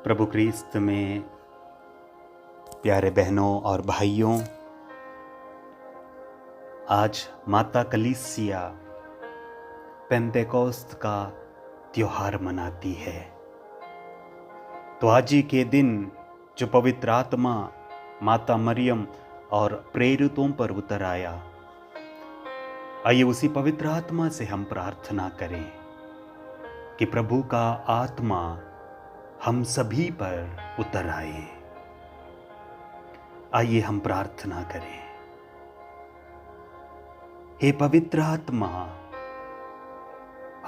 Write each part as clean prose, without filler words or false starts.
प्रभु क्रिस्त में प्यारे बहनों और भाइयों, आज माता कलीसिया पेंतेकोस्त का त्योहार मनाती है। तो आज ही के दिन जो पवित्र आत्मा माता मरियम और प्रेरितों पर उतर आया, आइए उसी पवित्र आत्मा से हम प्रार्थना करें कि प्रभु का आत्मा हम सभी पर उतर आए। आइए हम प्रार्थना करें। हे पवित्र आत्मा,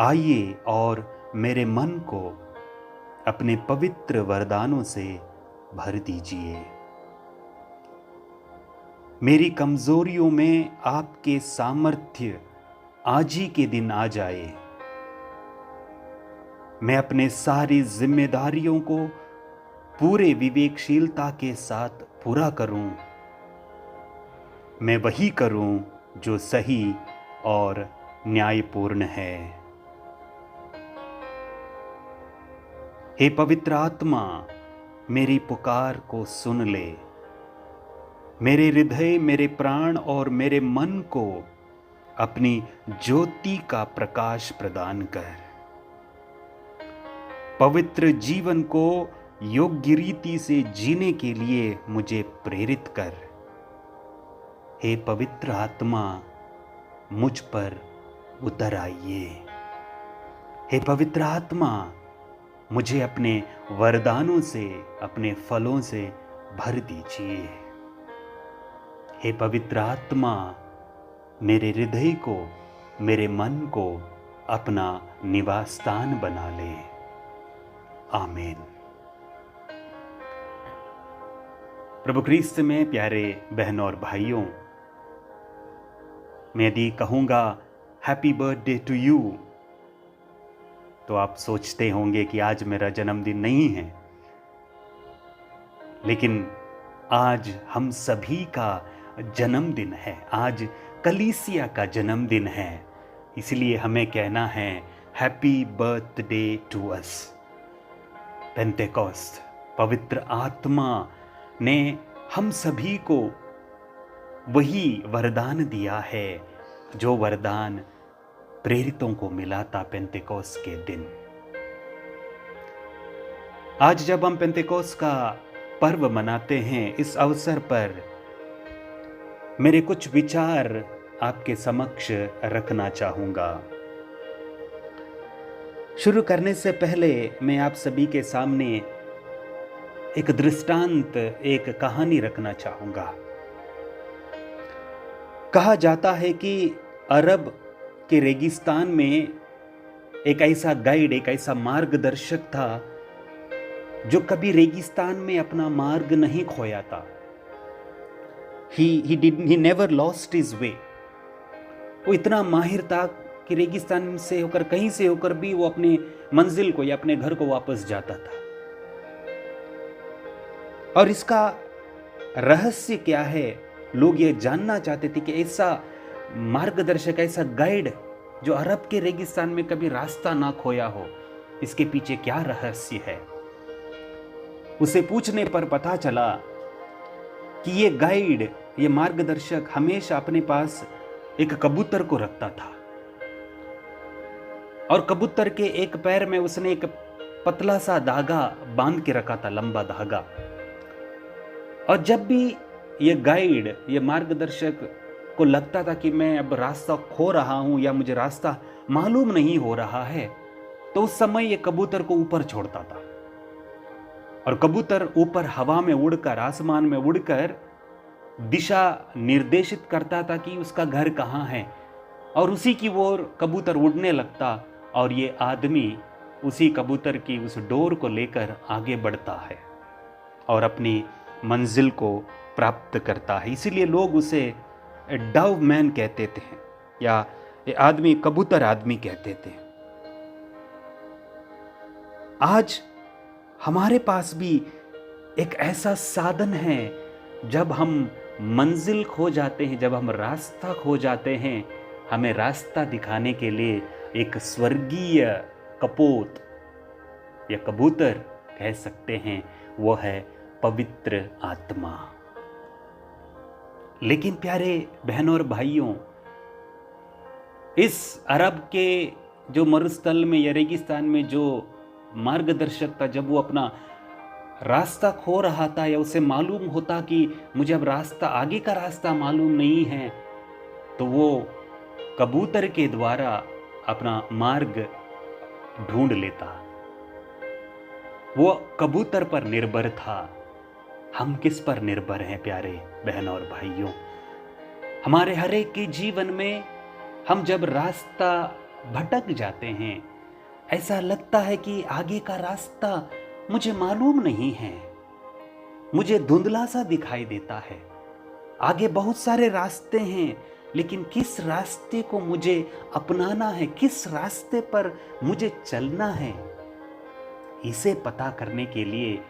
आइए और मेरे मन को अपने पवित्र वरदानों से भर दीजिए। मेरी कमजोरियों में आपके सामर्थ्य आज ही के दिन आ जाए। मैं अपने सारी जिम्मेदारियों को पूरे विवेकशीलता के साथ पूरा करूं। मैं वही करूं जो सही और न्यायपूर्ण है। हे पवित्र आत्मा, मेरी पुकार को सुन ले। मेरे हृदय, मेरे प्राण और मेरे मन को अपनी ज्योति का प्रकाश प्रदान कर। पवित्र जीवन को योग्य रीति से जीने के लिए मुझे प्रेरित कर। हे पवित्र आत्मा, मुझ पर उतर आइए। हे पवित्र आत्मा, मुझे अपने वरदानों से, अपने फलों से भर दीजिए। हे पवित्र आत्मा, मेरे हृदय को, मेरे मन को अपना निवास स्थान बना ले। आमीन। प्रभु क्रिस्त में प्यारे बहनों और भाइयों, मैं यदि कहूँगा हैप्पी बर्थडे टू यू, तो आप सोचते होंगे कि आज मेरा जन्मदिन नहीं है, लेकिन आज हम सभी का जन्मदिन है। आज कलीसिया का जन्मदिन है, इसलिए हमें कहना है happy birthday to us. Pentecost, पवित्र आत्मा ने हम सभी को वही वरदान दिया है जो वरदान प्रेरितों को मिला था पेंतेकोस्त के दिन। आज जब हम पेंतेकोस्त का पर्व मनाते हैं, इस अवसर पर मेरे कुछ विचार आपके समक्ष रखना चाहूँगा। शुरू करने से पहले मैं आप सभी के सामने एक दृष्टांत, एक कहानी रखना चाहूँगा। कहा जाता है कि अरब के रेगिस्तान में एक ऐसा गाइड, एक ऐसा मार्गदर्शक था जो कभी रेगिस्तान में अपना मार्ग नहीं खोया था। He never lost his way. वो इतना माहिर था कि रेगिस्तान से होकर, कहीं से होकर भी वो अपने मंजिल को या अपने घर को वापस जाता था। और इसका रहस्य क्या है, लोग ये जानना चाहते थे कि ऐसा मार्गदर्शक, ऐसा गाइड जो अरब के रेगिस्तान में कभी रास्ता ना खोया हो, इसके पीछे क्या रहस्य है। उसे पूछने पर पता चला कि ये गाइड, ये मार्गदर्शक हमेशा अपने पास एक कबूतर को रखता था, और कबूतर के एक पैर में उसने एक पतला सा धागा बांध के रखा था, लंबा धागा। और जब भी ये गाइड, ये मार्गदर्शक को लगता था कि मैं अब रास्ता खो रहा हूं या मुझे रास्ता मालूम नहीं हो रहा है, तो उस समय ये कबूतर को ऊपर छोड़ता था, और कबूतर ऊपर हवा में उड़कर, आसमान में उड़कर दिशा निर्देशित करता था कि उसका घर कहाँ है, और उसी की ओर कबूतर उड़ने लगता, और ये आदमी उसी कबूतर की उस डोर को लेकर आगे बढ़ता है और अपनी मंजिल को प्राप्त करता है। इसीलिए लोग उसे डव मैन कहते थे, या ये आदमी कबूतर आदमी कहते थे। आज हमारे पास भी एक ऐसा साधन है, जब हम मंजिल खो जाते हैं, जब हम रास्ता खो जाते हैं, हमें रास्ता दिखाने के लिए एक स्वर्गीय कपोत या कबूतर कह सकते हैं वो है पवित्र आत्मा। लेकिन प्यारे बहनों और भाइयों, इस अरब के जो मरुस्थल में या रेगिस्तान में जो मार्गदर्शक था, जब वो अपना रास्ता खो रहा था या उसे मालूम होता कि मुझे अब रास्ता, आगे का रास्ता मालूम नहीं है, तो वो कबूतर के द्वारा अपना मार्ग ढूंढ लेता। वो कबूतर पर निर्भर था। हम किस पर निर्भर हैं प्यारे बहनों और भाइयों? हमारे हर एक के जीवन में हम जब रास्ता भटक जाते हैं, ऐसा लगता है कि आगे का रास्ता मुझे मालूम नहीं है, मुझे धुंधला सा दिखाई देता है। आगे बहुत सारे रास्ते हैं, लेकिन किस रास्ते को मुझे अपनाना है, किस रास्ते पर मुझे चलना है, इसे पता करने के लिए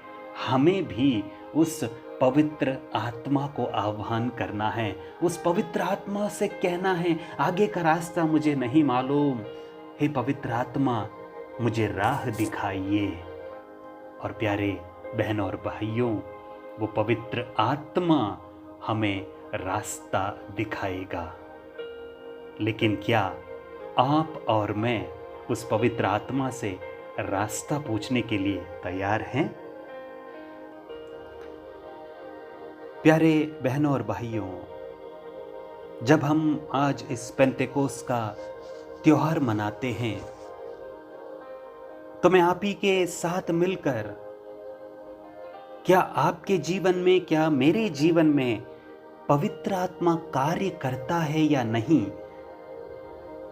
हमें भी उस पवित्र आत्मा को आह्वान करना है। उस पवित्र आत्मा से कहना है, आगे का रास्ता मुझे नहीं मालूम, हे पवित्र आत्मा मुझे राह दिखाइए। और प्यारे बहनों और भाइयों, वो पवित्र आत्मा हमें रास्ता दिखाएगा। लेकिन क्या आप और मैं उस पवित्र आत्मा से रास्ता पूछने के लिए तैयार हैं? प्यारे बहनों और भाइयों, जब हम आज इस पेंतेकोस्त का त्योहार मनाते हैं, तो मैं आप ही के साथ मिलकर, क्या आपके जीवन में, क्या मेरे जीवन में पवित्र आत्मा कार्य करता है या नहीं?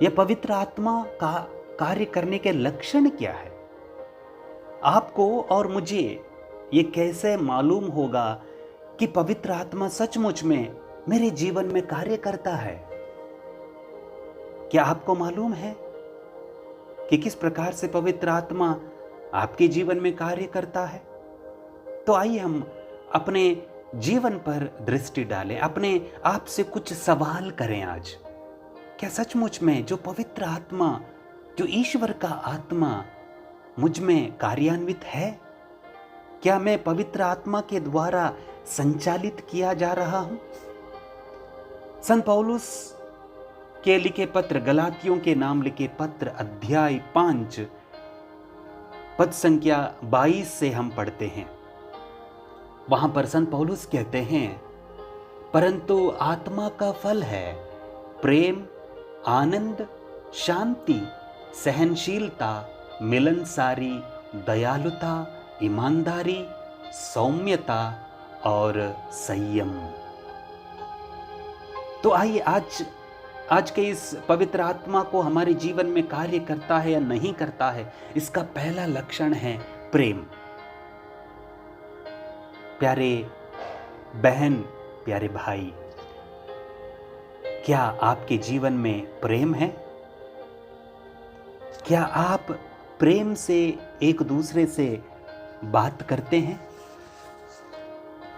यह पवित्र आत्मा का कार्य करने के लक्षण क्या है? आपको और मुझे ये कैसे मालूम होगा कि पवित्र आत्मा सचमुच में मेरे जीवन में कार्य करता है? क्या आपको मालूम है कि किस प्रकार से पवित्र आत्मा आपके जीवन में कार्य करता है? तो आइए हम अपने जीवन पर दृष्टि डालें, अपने आप से कुछ सवाल करें आज। क्या सचमुच में जो पवित्र आत्मा, जो ईश्वर का आत्मा मुझ में कार्यान्वित है? क्या मैं पवित्र आत्मा के द्वारा संचालित किया जा रहा हूं? संत पौलुस के लिखे पत्र, गलातियों के नाम लिखे पत्र, अध्याय 5 पद संख्या 22 से हम पढ़ते हैं। वहां पर संत पौलुस कहते हैं, परंतु आत्मा का फल है प्रेम, आनंद, शांति, सहनशीलता, मिलनसारी, दयालुता, ईमानदारी, सौम्यता और संयम। तो आइए आज के इस पवित्र आत्मा को हमारे जीवन में कार्य करता है या नहीं करता है, इसका पहला लक्षण है प्रेम। प्यारे बहन, प्यारे भाई, क्या आपके जीवन में प्रेम है? क्या आप प्रेम से एक दूसरे से बात करते हैं?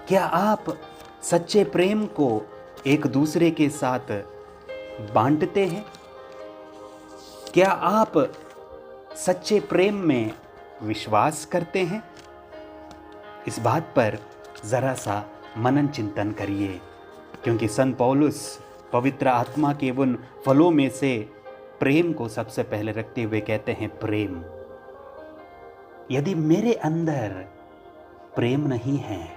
क्या आप सच्चे प्रेम को एक दूसरे के साथ बांटते हैं? क्या आप सच्चे प्रेम में विश्वास करते हैं? इस बात पर जरा सा मनन चिंतन करिए, क्योंकि संत पौलुस पवित्र आत्मा के उन फलों में से प्रेम को सबसे पहले रखते हुए कहते हैं प्रेम। यदि मेरे अंदर प्रेम नहीं है,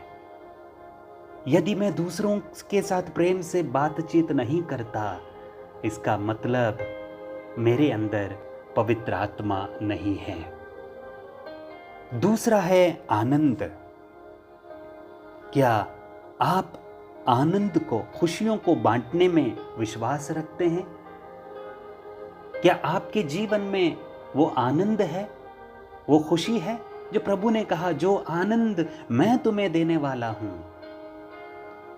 यदि मैं दूसरों के साथ प्रेम से बातचीत नहीं करता, इसका मतलब मेरे अंदर पवित्र आत्मा नहीं है। दूसरा है आनंद। क्या आप आनंद को, खुशियों को बांटने में विश्वास रखते हैं? क्या आपके जीवन में वो आनंद है, वो खुशी है जो प्रभु ने कहा, जो आनंद मैं तुम्हें देने वाला हूं,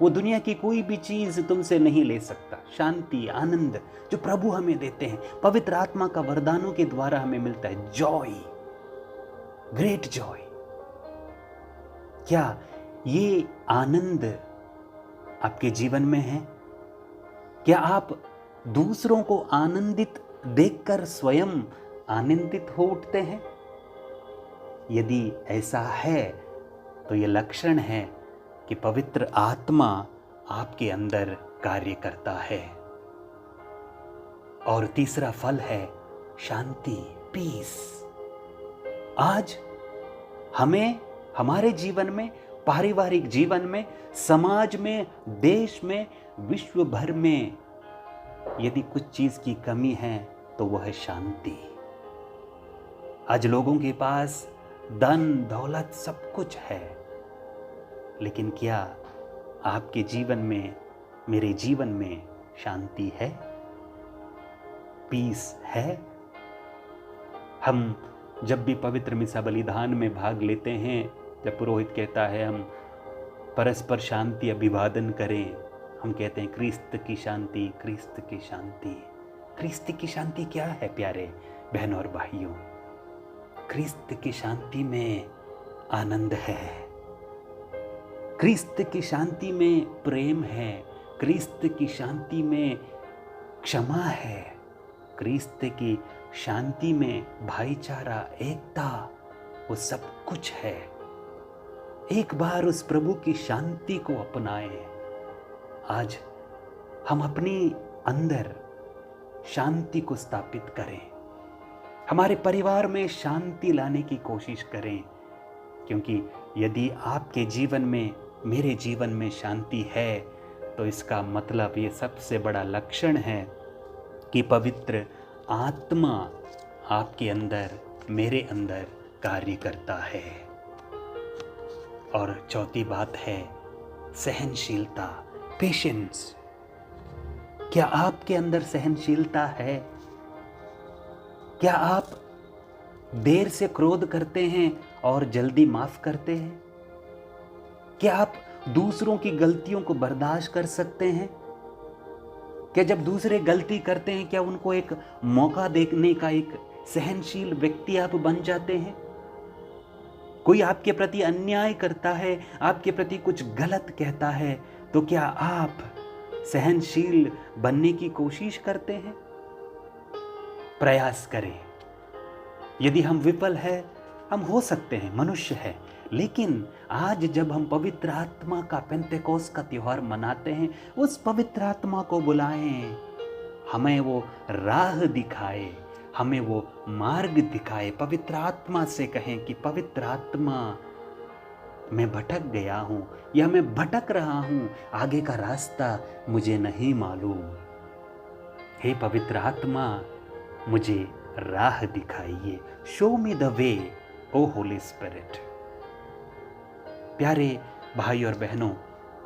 वो दुनिया की कोई भी चीज तुमसे नहीं ले सकता। शांति, आनंद जो प्रभु हमें देते हैं, पवित्र आत्मा का वरदानों के द्वारा हमें मिलता है, जॉय, ग्रेट जॉय। क्या ये आनंद आपके जीवन में है? क्या आप दूसरों को आनंदित देखकर स्वयं आनंदित हो उठते हैं? यदि ऐसा है तो ये लक्षण है कि पवित्र आत्मा आपके अंदर कार्य करता है। और तीसरा फल है शांति, पीस। आज हमें हमारे जीवन में, पारिवारिक जीवन में, समाज में, देश में, विश्व भर में यदि कुछ चीज की कमी है तो वह है शांति। आज लोगों के पास धन दौलत सब कुछ है, लेकिन क्या आपके जीवन में, मेरे जीवन में शांति है, पीस है? हम जब भी पवित्र मिसा बलिदान में भाग लेते हैं, जब पुरोहित कहता है हम परस्पर शांति अभिवादन करें, हम कहते हैं क्रिस्त की शांति, क्रिस्त की शांति। क्रिस्त की शांति क्या है प्यारे बहनों और भाइयों? क्रिस्त की शांति में आनंद है, क्रिस्त की शांति में प्रेम है, क्रिस्त की शांति में क्षमा है, क्रिस्त की शांति में भाईचारा, एकता, वो सब कुछ है। एक बार उस प्रभु की शांति को अपनाएं। आज हम अपनी अंदर शांति को स्थापित करें, हमारे परिवार में शांति लाने की कोशिश करें, क्योंकि यदि आपके जीवन में, मेरे जीवन में शांति है तो इसका मतलब, ये सबसे बड़ा लक्षण है कि पवित्र आत्मा आपके अंदर, मेरे अंदर कार्य करता है। और चौथी बात है सहनशीलता, पेशेंस। क्या आपके अंदर सहनशीलता है? क्या आप देर से क्रोध करते हैं और जल्दी माफ करते हैं? क्या आप दूसरों की गलतियों को बर्दाश्त कर सकते हैं? क्या जब दूसरे गलती करते हैं, क्या उनको एक मौका देने का एक सहनशील व्यक्ति आप बन जाते हैं? कोई आपके प्रति अन्याय करता है, आपके प्रति कुछ गलत कहता है, तो क्या आप सहनशील बनने की कोशिश करते हैं? प्रयास करें। यदि हम विफल हैं, हम हो सकते हैं, मनुष्य है, लेकिन आज जब हम पवित्र आत्मा का पेंतेकोस्त का त्योहार मनाते हैं, उस पवित्र आत्मा को बुलाएं, हमें वो राह दिखाए, हमें वो मार्ग दिखाए। पवित्र आत्मा से कहें कि पवित्र आत्मा, मैं भटक गया हूं या मैं भटक रहा हूं, आगे का रास्ता मुझे नहीं मालूम। हे पवित्र आत्मा, मुझे राह दिखाइए, show me the way O holy spirit. प्यारे भाई और बहनों,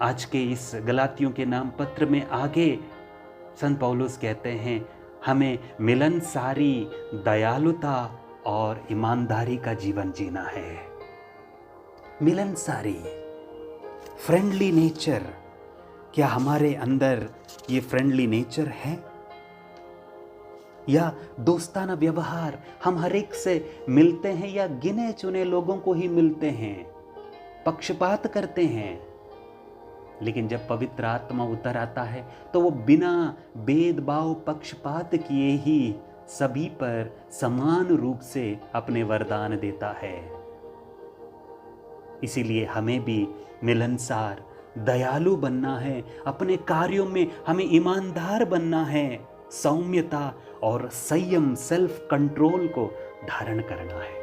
आज के इस गलातियों के नाम पत्र में आगे संत पौलुस कहते हैं, हमें मिलनसारी, दयालुता और ईमानदारी का जीवन जीना है। मिलनसारी, फ्रेंडली नेचर। क्या हमारे अंदर ये फ्रेंडली नेचर है? या दोस्ताना व्यवहार, हम हर एक से मिलते हैं या गिने चुने लोगों को ही मिलते हैं, पक्षपात करते हैं। लेकिन जब पवित्र आत्मा उतर आता है तो वो बिना भेदभाव, पक्षपात किए ही सभी पर समान रूप से अपने वरदान देता है। इसीलिए हमें भी मिलनसार, दयालु बनना है, अपने कार्यों में हमें ईमानदार बनना है, सौम्यता और संयम, सेल्फ कंट्रोल को धारण करना है।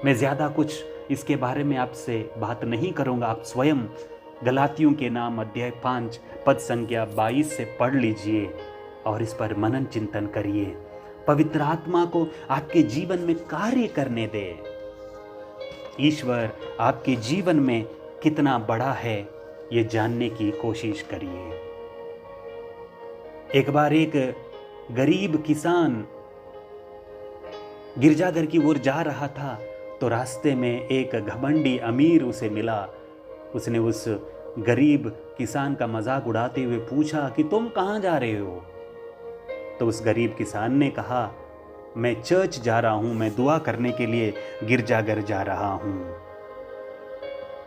मैं ज्यादा कुछ इसके बारे में आपसे बात नहीं करूंगा। आप स्वयं गलातियों के नाम अध्याय 5 पद संख्या 22 से पढ़ लीजिए और इस पर मनन चिंतन करिए। पवित्र आत्मा को आपके जीवन में कार्य करने दे। ईश्वर आपके जीवन में कितना बड़ा है, ये जानने की कोशिश करिए। एक बार एक गरीब किसान गिरजाघर की ओर जा रहा था तो रास्ते में एक घमंडी अमीर उसे मिला। उसने उस गरीब किसान का मजाक उड़ाते हुए पूछा कि तुम कहाँ जा रहे हो? तो उस गरीब किसान ने कहा, मैं चर्च जा रहा हूं, मैं दुआ करने के लिए गिरजाघर जा रहा हूं।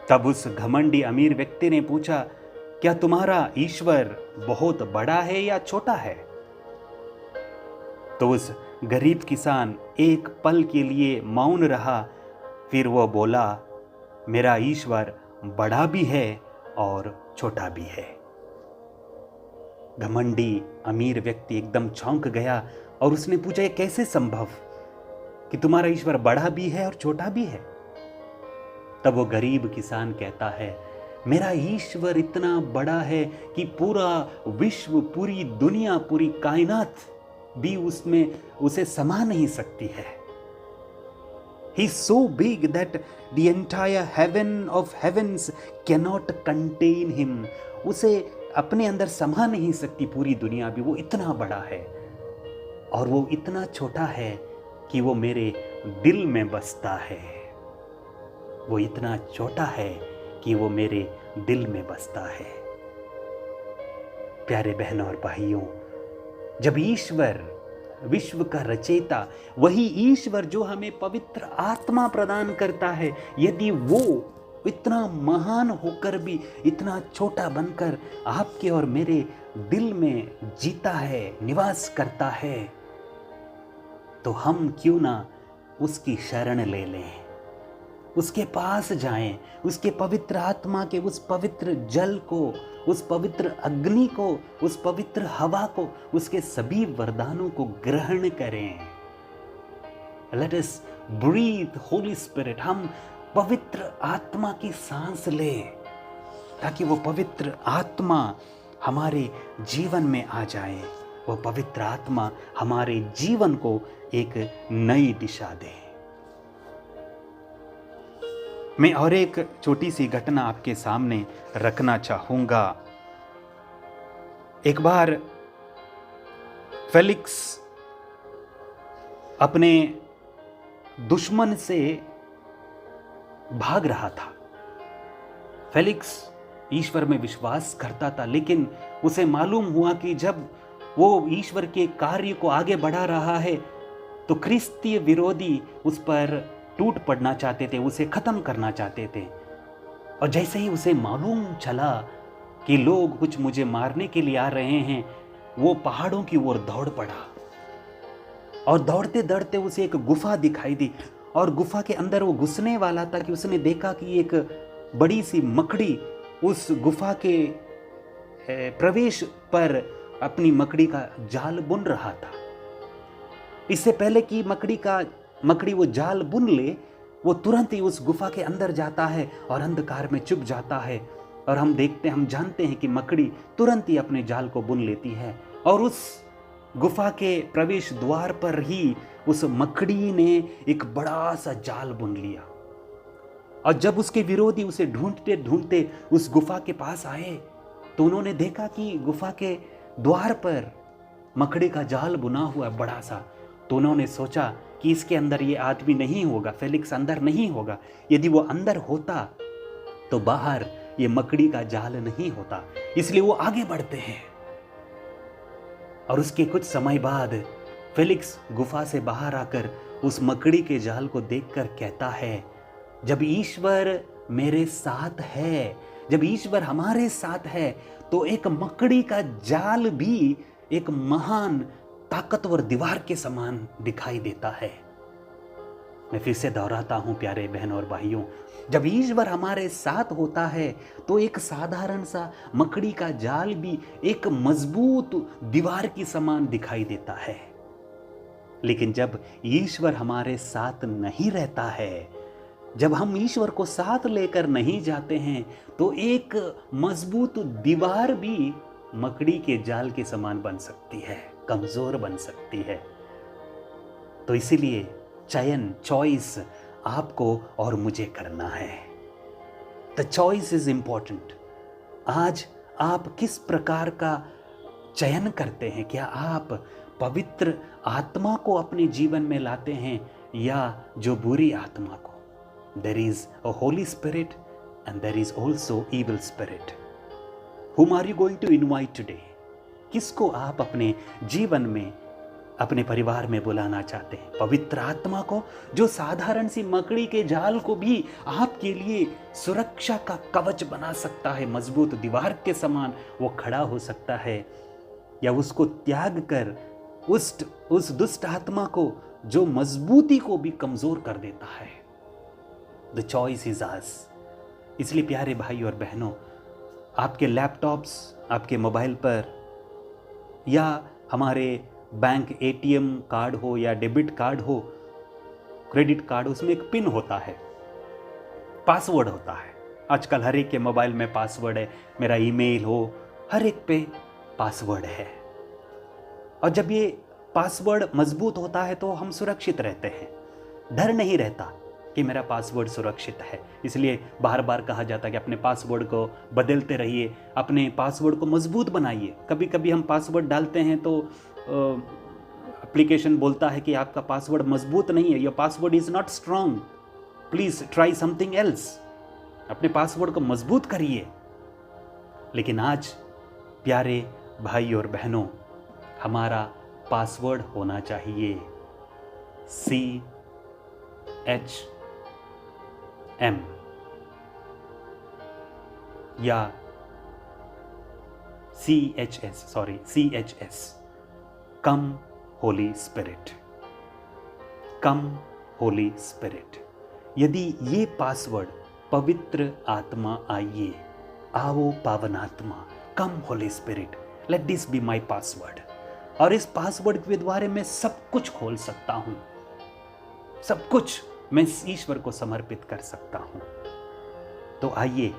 तब उस घमंडी अमीर व्यक्ति ने पूछा, क्या तुम्हारा ईश्वर बहुत बड़ा है या छोटा है? तो उस गरीब किसान एक पल के लिए मौन रहा, फिर वो बोला, मेरा ईश्वर बड़ा भी है और छोटा भी है। घमंडी अमीर व्यक्ति एकदम चौंक गया और उसने पूछा, ये कैसे संभव कि तुम्हारा ईश्वर बड़ा भी है और छोटा भी है? तब वो गरीब किसान कहता है, मेरा ईश्वर इतना बड़ा है कि पूरा विश्व, पूरी दुनिया, पूरी कायनात भी उसमें उसे समा नहीं सकती है। He is so big that the entire heaven of heavens cannot contain him. उसे अपने अंदर समा नहीं सकती पूरी दुनिया भी, वो इतना बड़ा है। और वो इतना छोटा है कि वो मेरे दिल में बसता है। वो इतना छोटा है कि वो मेरे दिल में बसता है। प्यारे बहनों और भाइयों, जब ईश्वर, विश्व का रचयिता, वही ईश्वर जो हमें पवित्र आत्मा प्रदान करता है, यदि वो इतना महान होकर भी इतना छोटा बनकर आपके और मेरे दिल में जीता है, निवास करता है, तो हम क्यों ना उसकी शरण ले लें, उसके पास जाएं, उसके पवित्र आत्मा के उस पवित्र जल को, उस पवित्र अग्नि को, उस पवित्र हवा को, उसके सभी वरदानों को ग्रहण करें। Let us breathe holy spirit. हम पवित्र आत्मा की सांस लें ताकि वो पवित्र आत्मा हमारे जीवन में आ जाए, वो पवित्र आत्मा हमारे जीवन को एक नई दिशा दे। मैं और एक छोटी सी घटना आपके सामने रखना चाहूंगा। एक बार फेलिक्स अपने दुश्मन से भाग रहा था। फेलिक्स ईश्वर में विश्वास करता था, लेकिन उसे मालूम हुआ कि जब वो ईश्वर के कार्य को आगे बढ़ा रहा है तो ख्रिस्तीय विरोधी उस पर टूट पड़ना चाहते थे, उसे खत्म करना चाहते थे। और जैसे ही उसे मालूम चला कि लोग कुछ मुझे मारने के लिए आ रहे हैं, वो पहाड़ों की ओर दौड़ पड़ा। और दौड़ते दौड़ते उसे एक गुफा दिखाई दी और गुफा के अंदर वो घुसने वाला था कि उसने देखा कि एक बड़ी सी मकड़ी उस गुफा के प्रवेश पर अपनी मकड़ी का जाल बुन रहा था। इससे पहले कि मकड़ी वो जाल बुन ले, वो तुरंत ही उस गुफा के अंदर जाता है और अंधकार में छुप जाता है। और हम जानते हैं कि मकड़ी तुरंत ही अपने जाल को बुन लेती है। और उस गुफा के प्रवेश द्वार पर ही उस मकड़ी ने एक बड़ा सा जाल बुन लिया। और जब उसके विरोधी उसे ढूंढते ढूंढते उस गुफा के पास आए तो उन्होंने देखा कि गुफा के द्वार पर मकड़ी का जाल बुना हुआ बड़ा सा। तो उन्होंने सोचा कि इसके अंदर ये आदमी नहीं होगा, फेलिक्स अंदर नहीं होगा। यदि वो अंदर होता तो बाहर ये मकड़ी का जाल नहीं होता। इसलिए वो आगे बढ़ते हैं। और उसके कुछ समय बाद फेलिक्स गुफा से बाहर आकर उस मकड़ी के जाल को देखकर कहता है, जब ईश्वर मेरे साथ है, जब ईश्वर हमारे साथ है, तो एक मकड़ी का जाल भी एक महान ताकतवर दीवार के समान दिखाई देता है। मैं फिर से दोहराता हूं प्यारे बहनों और भाइयों, जब ईश्वर हमारे साथ होता है तो एक साधारण सा मकड़ी का जाल भी एक मजबूत दीवार की समान दिखाई देता है। लेकिन जब ईश्वर हमारे साथ नहीं रहता है, जब हम ईश्वर को साथ लेकर नहीं जाते हैं, तो एक मजबूत दीवार भी मकड़ी के जाल के समान बन सकती है, कमजोर बन सकती है। तो इसीलिए चॉइस आपको और मुझे करना है। The choice is important. आज आप किस प्रकार का चयन करते हैं? क्या आप पवित्र आत्मा को अपने जीवन में लाते हैं या जो बुरी आत्मा को? There is a holy spirit and there is also evil spirit. Whom are you going to invite today? किसको आप अपने जीवन में, अपने परिवार में बुलाना चाहते हैं? पवित्र आत्मा को, जो साधारण सी मकड़ी के जाल को भी आपके लिए सुरक्षा का कवच बना सकता है, मजबूत दीवार के समान वो खड़ा हो सकता है, या उसको त्याग कर उस दुष्ट आत्मा को जो मजबूती को भी कमजोर कर देता है। द चॉइस इज आस। इसलिए प्यारे भाई और बहनों, आपके लैपटॉप्स, आपके मोबाइल पर या हमारे बैंक एटीएम कार्ड हो या डेबिट कार्ड हो, क्रेडिट कार्ड, उसमें एक पिन होता है, पासवर्ड होता है। आजकल हर एक के मोबाइल में पासवर्ड है, मेरा ईमेल हो, हर एक पे पासवर्ड है। और जब ये पासवर्ड मजबूत होता है तो हम सुरक्षित रहते हैं, डर नहीं रहता कि मेरा पासवर्ड सुरक्षित है। इसलिए बार बार कहा जाता है कि अपने पासवर्ड को बदलते रहिए, अपने पासवर्ड को मजबूत बनाइए। कभी कभी हम पासवर्ड डालते हैं तो एप्लीकेशन बोलता है कि आपका पासवर्ड मजबूत नहीं है, your password is not strong, please try something else. अपने पासवर्ड को मजबूत करिए। लेकिन आज प्यारे भाई और बहनों, हमारा पासवर्ड होना चाहिए CHM या CHS, come holy spirit, come holy spirit. यदि ये पासवर्ड पवित्र आत्मा आइए, आओ पावन आत्मा, come holy spirit, let this be my password, और इस पासवर्ड के द्वारा मैं सब कुछ खोल सकता हूं, सब कुछ मैं ईश्वर को समर्पित कर सकता हूं। तो आइए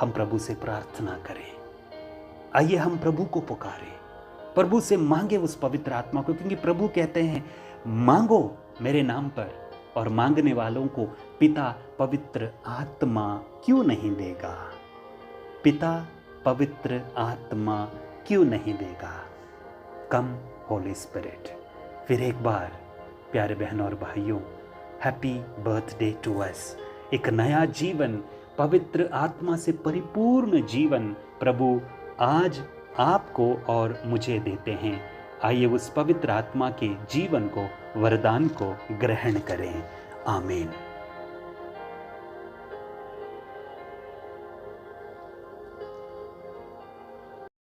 हम प्रभु से प्रार्थना करें, आइए हम प्रभु को पुकारें, प्रभु से मांगे उस पवित्र आत्मा को, क्योंकि प्रभु कहते हैं मांगो मेरे नाम पर और मांगने वालों को पिता पवित्र आत्मा क्यों नहीं देगा, पिता पवित्र आत्मा क्यों नहीं देगा, कम होली स्पिरिट। फिर एक बार प्यारे बहनों और भाइयों, हैप्पी बर्थडे टू अस। एक नया जीवन, पवित्र आत्मा से परिपूर्ण जीवन प्रभु आज आपको और मुझे देते हैं। आइए उस पवित्र आत्मा के जीवन को, वरदान को ग्रहण करें। आमीन।